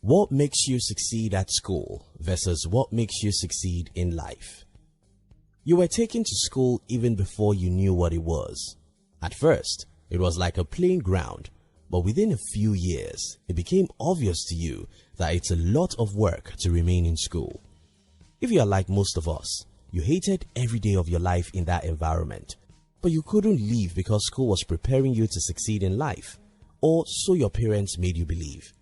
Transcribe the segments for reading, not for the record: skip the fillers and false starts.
What makes you succeed at school versus what makes you succeed in life? You were taken to school even before you knew what it was. At first, it was like a playing ground, but within a few years, it became obvious to you that it's a lot of work to remain in school. If you are like most of us, you hated every day of your life in that environment, but you couldn't leave because school was preparing you to succeed in life, or so your parents made you believe.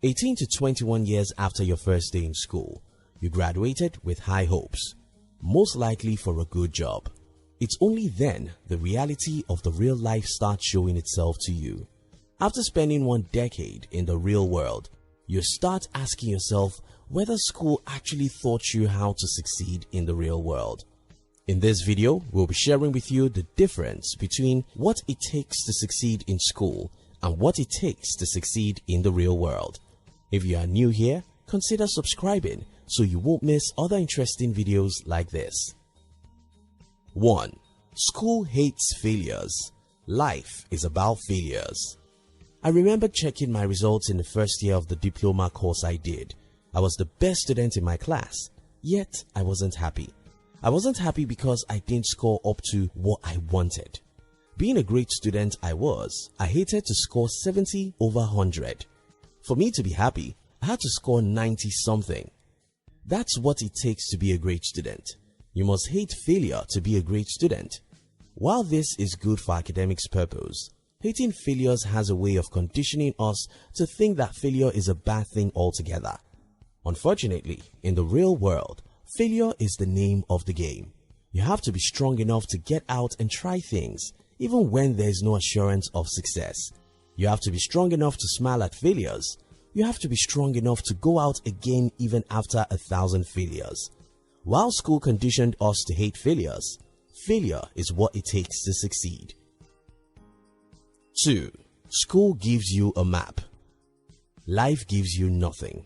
18 to 21 years after your first day in school, you graduated with high hopes, most likely for a good job. It's only then the reality of the real life starts showing itself to you. After spending 1 decade in the real world, you start asking yourself whether school actually taught you how to succeed in the real world. In this video, we'll be sharing with you the difference between what it takes to succeed in school and what it takes to succeed in the real world. If you are new here, consider subscribing so you won't miss other interesting videos like this. 1. School hates failures. Life is about failures. I remember checking my results in the first year of the diploma course I did. I was the best student in my class, yet I wasn't happy. I wasn't happy because I didn't score up to what I wanted. Being a great student I hated to score 70 over 100. For me to be happy, I had to score 90 something. That's what it takes to be a great student. You must hate failure to be a great student. While this is good for academics purpose, hating failures has a way of conditioning us to think that failure is a bad thing altogether. Unfortunately, in the real world, failure is the name of the game. You have to be strong enough to get out and try things, even when there is no assurance of success. You have to be strong enough to smile at failures. You have to be strong enough to go out again even after 1,000 failures. While school conditioned us to hate failures, failure is what it takes to succeed. 2. School gives you a map. Life gives you nothing.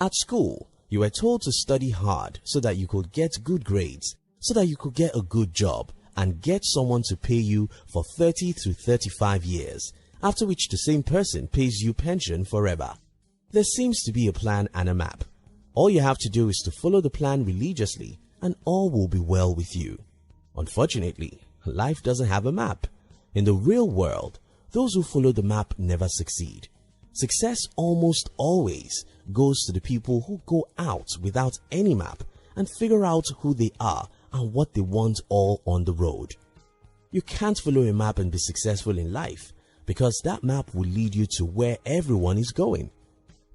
At school, you were told to study hard so that you could get good grades, so that you could get a good job and get someone to pay you for 30 to 35 years, after which the same person pays you pension forever. There seems to be a plan and a map. All you have to do is to follow the plan religiously and all will be well with you. Unfortunately, life doesn't have a map. In the real world, those who follow the map never succeed. Success almost always goes to the people who go out without any map and figure out who they are and what they want all on the road. You can't follow a map and be successful in life because that map will lead you to where everyone is going.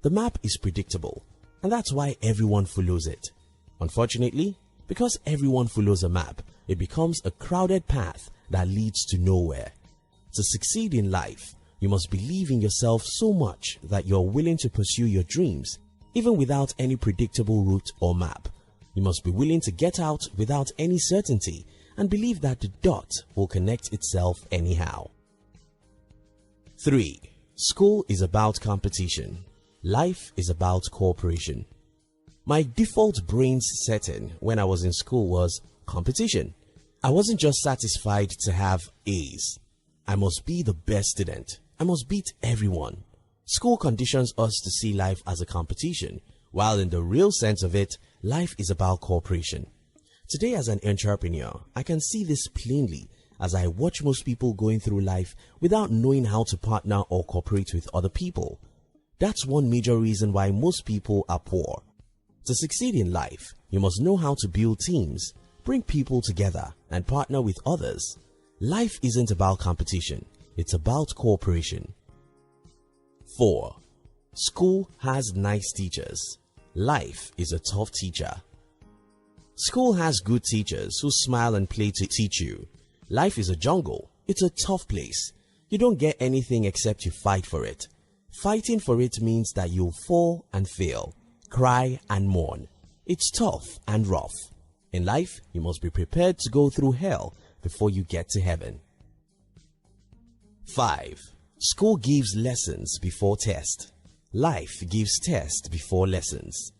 The map is predictable, and that's why everyone follows it. Unfortunately, because everyone follows a map, it becomes a crowded path that leads to nowhere. To succeed in life, you must believe in yourself so much that you're willing to pursue your dreams, even without any predictable route or map. You must be willing to get out without any certainty and believe that the dot will connect itself anyhow. 3. School is about competition. Life is about cooperation. My default brain's setting when I was in school was competition. I wasn't just satisfied to have A's. I must be the best student. I must beat everyone. School conditions us to see life as a competition, while in the real sense of it, life is about cooperation. Today as an entrepreneur, I can see this plainly as I watch most people going through life without knowing how to partner or cooperate with other people. That's one major reason why most people are poor. To succeed in life, you must know how to build teams, bring people together, and partner with others. Life isn't about competition, it's about cooperation. 4. School has nice teachers. Life is a tough teacher. School has good teachers who smile and play to teach you. Life is a jungle. It's a tough place. You don't get anything except you fight for it. Fighting for it means that you'll fall and fail, cry and mourn. It's tough and rough. In life, you must be prepared to go through hell before you get to heaven. 5. School gives lessons before test. Life gives test before lessons.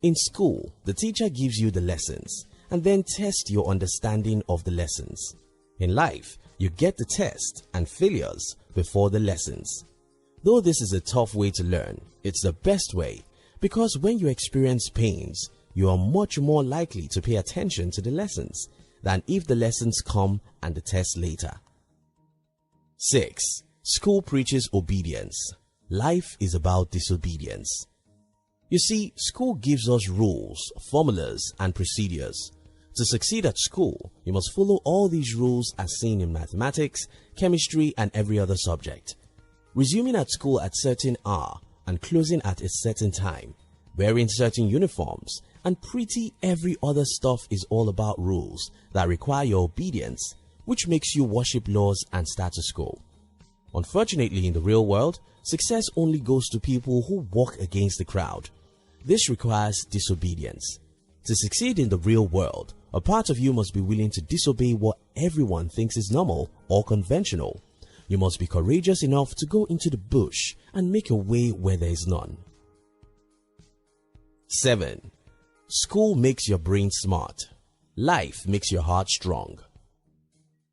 In school, the teacher gives you the lessons and then tests your understanding of the lessons. In life, you get the test and failures before the lessons. Though this is a tough way to learn, it's the best way, because when you experience pains, you are much more likely to pay attention to the lessons than if the lessons come and the test later. 6. School preaches obedience. Life is about disobedience. You see, school gives us rules, formulas, and procedures. To succeed at school, you must follow all these rules as seen in mathematics, chemistry, and every other subject. Resuming at school at certain hour and closing at a certain time, wearing certain uniforms, and pretty every other stuff is all about rules that require your obedience, which makes you worship laws and status quo. Unfortunately, in the real world, success only goes to people who walk against the crowd. This requires disobedience. To succeed in the real world, a part of you must be willing to disobey what everyone thinks is normal or conventional. You must be courageous enough to go into the bush and make a way where there is none. 7. School makes your brain smart. Life makes your heart strong.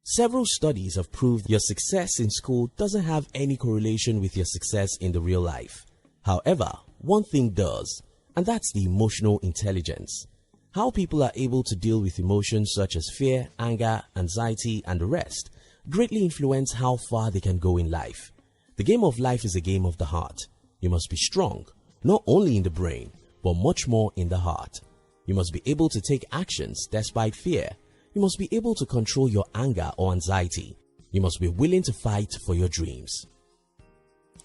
Several studies have proved your success in school doesn't have any correlation with your success in the real life. However, one thing does, and that's the emotional intelligence. How people are able to deal with emotions such as fear, anger, anxiety, and the rest greatly influence how far they can go in life. The game of life is a game of the heart. You must be strong, not only in the brain, but much more in the heart. You must be able to take actions despite fear. You must be able to control your anger or anxiety. You must be willing to fight for your dreams.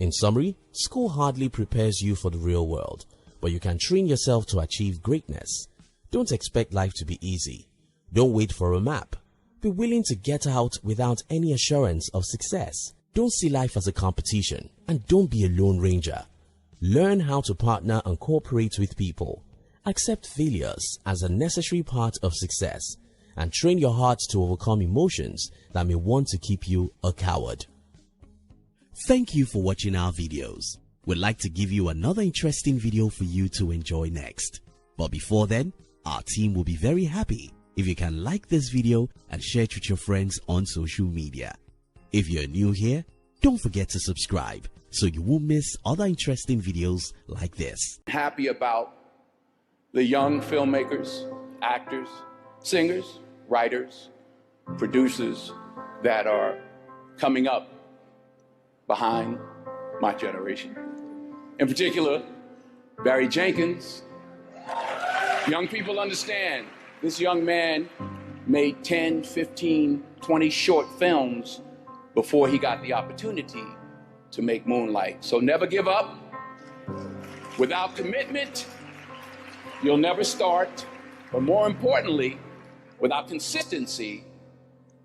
In summary, school hardly prepares you for the real world, but you can train yourself to achieve greatness. Don't expect life to be easy. Don't wait for a map. Be willing to get out without any assurance of success. Don't see life as a competition, and don't be a lone ranger. Learn how to partner and cooperate with people. Accept failures as a necessary part of success, and train your heart to overcome emotions that may want to keep you a coward. Thank you for watching our videos. We'd like to give you another interesting video for you to enjoy next. But before then, our team will be very happy if you can like this video and share it with your friends on social media. If you're new here, don't forget to subscribe so you won't miss other interesting videos like this. Happy about the young filmmakers, actors, singers, writers, producers that are coming up behind my generation. In particular, Barry Jenkins. Young people understand this young man made 10, 15, 20 short films before he got the opportunity to make Moonlight. So never give up. Without commitment, you'll never start. But more importantly, without consistency,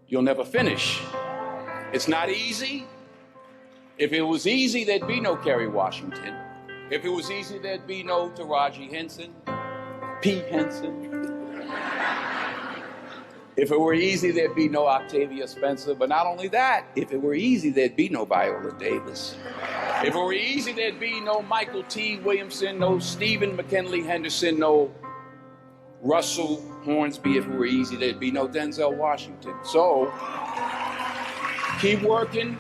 you'll never finish. It's not easy. If it was easy, there'd be no Kerry Washington. If it was easy, there'd be no Taraji Henson, Pete Henson. If it were easy, there'd be no Octavia Spencer. But not only that, if it were easy, there'd be no Viola Davis. If it were easy, there'd be no Michael T. Williamson, no Stephen McKinley Henderson, no Russell Hornsby. If it were easy, there'd be no Denzel Washington. So keep working,